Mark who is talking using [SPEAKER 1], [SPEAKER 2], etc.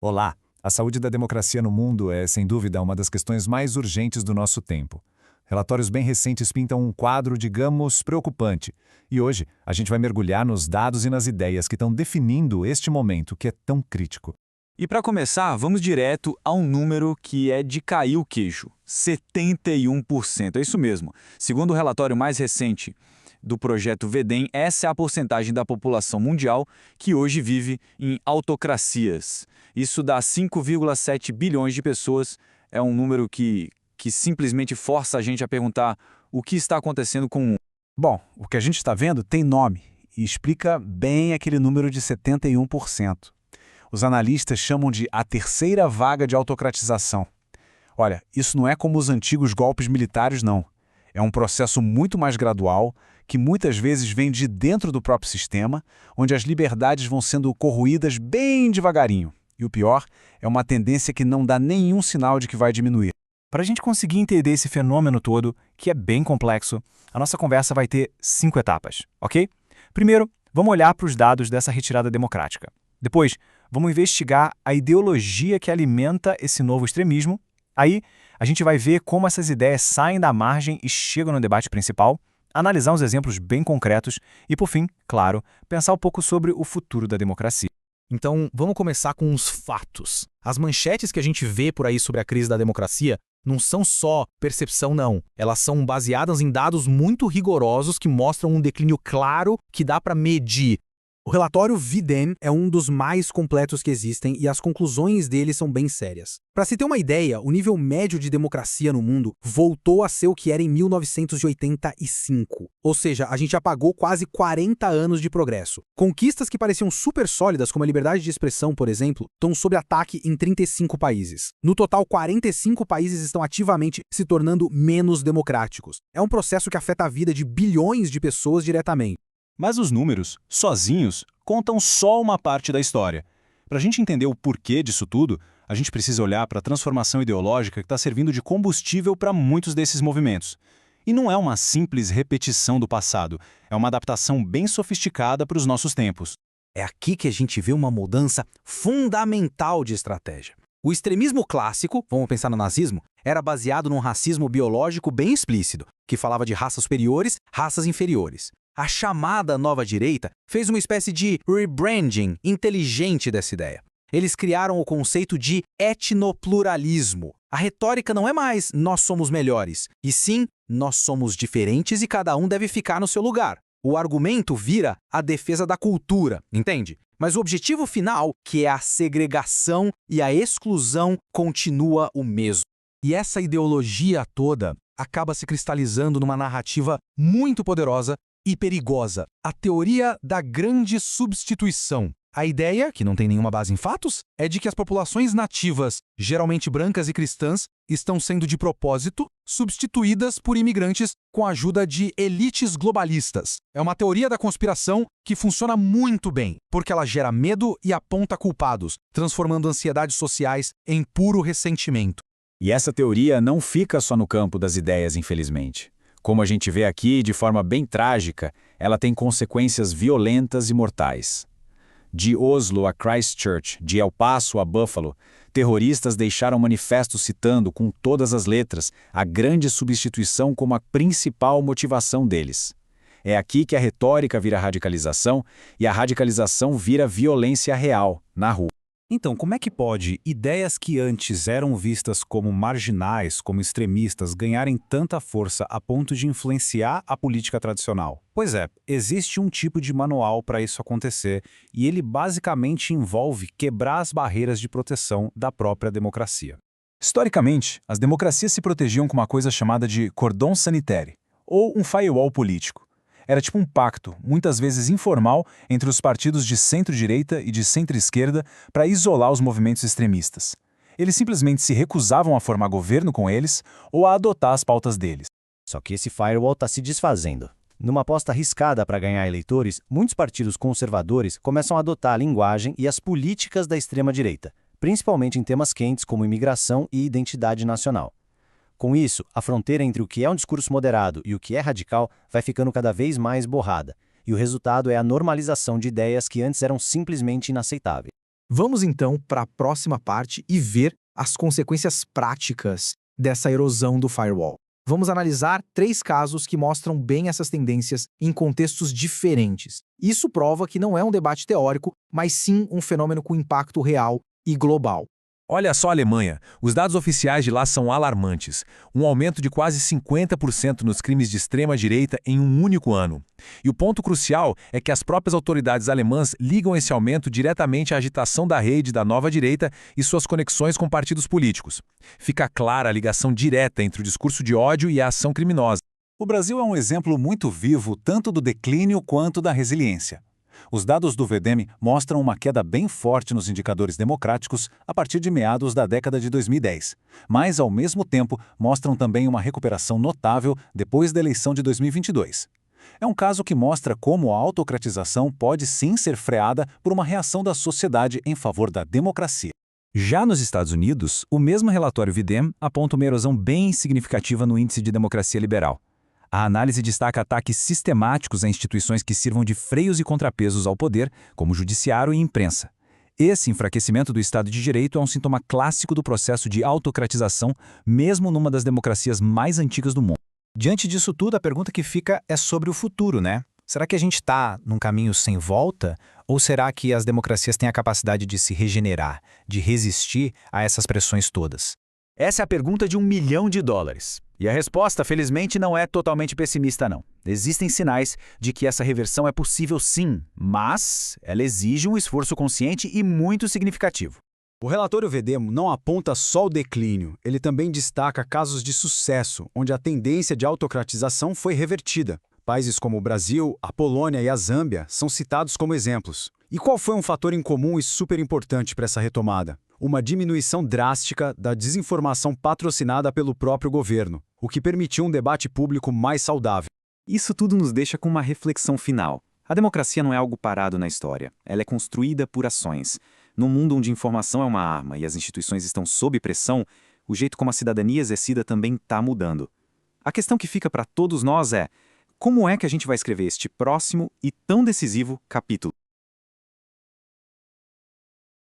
[SPEAKER 1] Olá! A saúde da democracia no mundo é, sem dúvida, uma das questões mais urgentes do nosso tempo. Relatórios bem recentes pintam um quadro, digamos, preocupante. E hoje, a gente vai mergulhar nos dados e nas ideias que estão definindo este momento que é tão crítico.
[SPEAKER 2] E para começar, vamos direto a um número que é de cair o queixo: 71%. É isso mesmo. Segundo o relatório mais recente do projeto VEDEM, essa é a porcentagem da população mundial que hoje vive em autocracias. Isso dá 5,7 bilhões de pessoas. É um número que simplesmente força a gente a perguntar o que está acontecendo com o mundo.
[SPEAKER 3] Bom, o que a gente está vendo tem nome e explica bem aquele número de 71%. Os analistas chamam de a terceira vaga de autocratização. Olha, isso não é como os antigos golpes militares, não. É um processo muito mais gradual, que muitas vezes vem de dentro do próprio sistema, onde as liberdades vão sendo corroídas bem devagarinho. E o pior, é uma tendência que não dá nenhum sinal de que vai diminuir.
[SPEAKER 4] Para a gente conseguir entender esse fenômeno todo, que é bem complexo, a nossa conversa vai ter 5 etapas, ok? Primeiro, vamos olhar para os dados dessa retirada democrática. Depois, vamos investigar a ideologia que alimenta esse novo extremismo. Aí, a gente vai ver como essas ideias saem da margem e chegam no debate principal, analisar uns exemplos bem concretos e, por fim, claro, pensar um pouco sobre o futuro da democracia.
[SPEAKER 5] Então, vamos começar com os fatos. As manchetes que a gente vê por aí sobre a crise da democracia não são só percepção, não. Elas são baseadas em dados muito rigorosos que mostram um declínio claro que dá para medir. O relatório VEDEM é um dos mais completos que existem e as conclusões dele são bem sérias. Para se ter uma ideia, o nível médio de democracia no mundo voltou a ser o que era em 1985. Ou seja, a gente apagou quase 40 anos de progresso. Conquistas que pareciam super sólidas, como a liberdade de expressão, por exemplo, estão sob ataque em 35 países. No total, 45 países estão ativamente se tornando menos democráticos. É um processo que afeta a vida de bilhões de pessoas diretamente.
[SPEAKER 2] Mas os números, sozinhos, contam só uma parte da história. Para a gente entender o porquê disso tudo, a gente precisa olhar para a transformação ideológica que está servindo de combustível para muitos desses movimentos. E não é uma simples repetição do passado, é uma adaptação bem sofisticada para os nossos tempos.
[SPEAKER 5] É aqui que a gente vê uma mudança fundamental de estratégia. O extremismo clássico, vamos pensar no nazismo, era baseado num racismo biológico bem explícito, que falava de raças superiores, raças inferiores. A chamada nova direita fez uma espécie de rebranding inteligente dessa ideia. Eles criaram o conceito de etnopluralismo. A retórica não é mais nós somos melhores, e sim nós somos diferentes e cada um deve ficar no seu lugar. O argumento vira a defesa da cultura, entende? Mas o objetivo final, que é a segregação e a exclusão, continua o mesmo. E essa ideologia toda acaba se cristalizando numa narrativa muito poderosa e perigosa, a teoria da grande substituição. A ideia, que não tem nenhuma base em fatos, é de que as populações nativas, geralmente brancas e cristãs, estão sendo de propósito substituídas por imigrantes com a ajuda de elites globalistas. É uma teoria da conspiração que funciona muito bem, porque ela gera medo e aponta culpados, transformando ansiedades sociais em puro ressentimento.
[SPEAKER 1] E essa teoria não fica só no campo das ideias, infelizmente. Como a gente vê aqui, de forma bem trágica, ela tem consequências violentas e mortais. De Oslo a Christchurch, de El Paso a Buffalo, terroristas deixaram manifestos citando, com todas as letras, a grande substituição como a principal motivação deles. É aqui que a retórica vira radicalização e a radicalização vira violência real, na rua.
[SPEAKER 3] Então, como é que pode ideias que antes eram vistas como marginais, como extremistas, ganharem tanta força a ponto de influenciar a política tradicional? Pois é, existe um tipo de manual para isso acontecer e ele basicamente envolve quebrar as barreiras de proteção da própria democracia.
[SPEAKER 4] Historicamente, as democracias se protegiam com uma coisa chamada de cordão sanitário, ou um firewall político. Era tipo um pacto, muitas vezes informal, entre os partidos de centro-direita e de centro-esquerda para isolar os movimentos extremistas. Eles simplesmente se recusavam a formar governo com eles ou a adotar as pautas deles.
[SPEAKER 6] Só que esse firewall está se desfazendo. Numa aposta arriscada para ganhar eleitores, muitos partidos conservadores começam a adotar a linguagem e as políticas da extrema-direita, principalmente em temas quentes como imigração e identidade nacional. Com isso, a fronteira entre o que é um discurso moderado e o que é radical vai ficando cada vez mais borrada, e o resultado é a normalização de ideias que antes eram simplesmente inaceitáveis.
[SPEAKER 7] Vamos então para a próxima parte e ver as consequências práticas dessa erosão do firewall. Vamos analisar 3 casos que mostram bem essas tendências em contextos diferentes. Isso prova que não é um debate teórico, mas sim um fenômeno com impacto real e global.
[SPEAKER 8] Olha só a Alemanha. Os dados oficiais de lá são alarmantes. Um aumento de quase 50% nos crimes de extrema-direita em um único ano. E o ponto crucial é que as próprias autoridades alemãs ligam esse aumento diretamente à agitação da rede da nova direita e suas conexões com partidos políticos. Fica clara a ligação direta entre o discurso de ódio e a ação criminosa.
[SPEAKER 3] O Brasil é um exemplo muito vivo tanto do declínio quanto da resiliência. Os dados do VDEM mostram uma queda bem forte nos indicadores democráticos a partir de meados da década de 2010, mas, ao mesmo tempo, mostram também uma recuperação notável depois da eleição de 2022. É um caso que mostra como a autocratização pode sim ser freada por uma reação da sociedade em favor da democracia.
[SPEAKER 2] Já nos Estados Unidos, o mesmo relatório VDEM aponta uma erosão bem significativa no índice de democracia liberal. A análise destaca ataques sistemáticos a instituições que sirvam de freios e contrapesos ao poder, como judiciário e imprensa. Esse enfraquecimento do Estado de Direito é um sintoma clássico do processo de autocratização, mesmo numa das democracias mais antigas do mundo.
[SPEAKER 4] Diante disso tudo, a pergunta que fica é sobre o futuro, né? Será que a gente está num caminho sem volta? Ou será que as democracias têm a capacidade de se regenerar, de resistir a essas pressões todas?
[SPEAKER 1] Essa é a pergunta de $1 milhão. E a resposta, felizmente, não é totalmente pessimista, não. Existem sinais de que essa reversão é possível sim, mas ela exige um esforço consciente e muito significativo.
[SPEAKER 5] O relatório VDEM não aponta só o declínio, ele também destaca casos de sucesso, onde a tendência de autocratização foi revertida. Países como o Brasil, a Polônia e a Zâmbia são citados como exemplos. E qual foi um fator em comum e super importante para essa retomada? Uma diminuição drástica da desinformação patrocinada pelo próprio governo, o que permitiu um debate público mais saudável.
[SPEAKER 2] Isso tudo nos deixa com uma reflexão final. A democracia não é algo parado na história. Ela é construída por ações. Num mundo onde informação é uma arma e as instituições estão sob pressão, o jeito como a cidadania exercida também está mudando. A questão que fica para todos nós é: como é que a gente vai escrever este próximo e tão decisivo capítulo?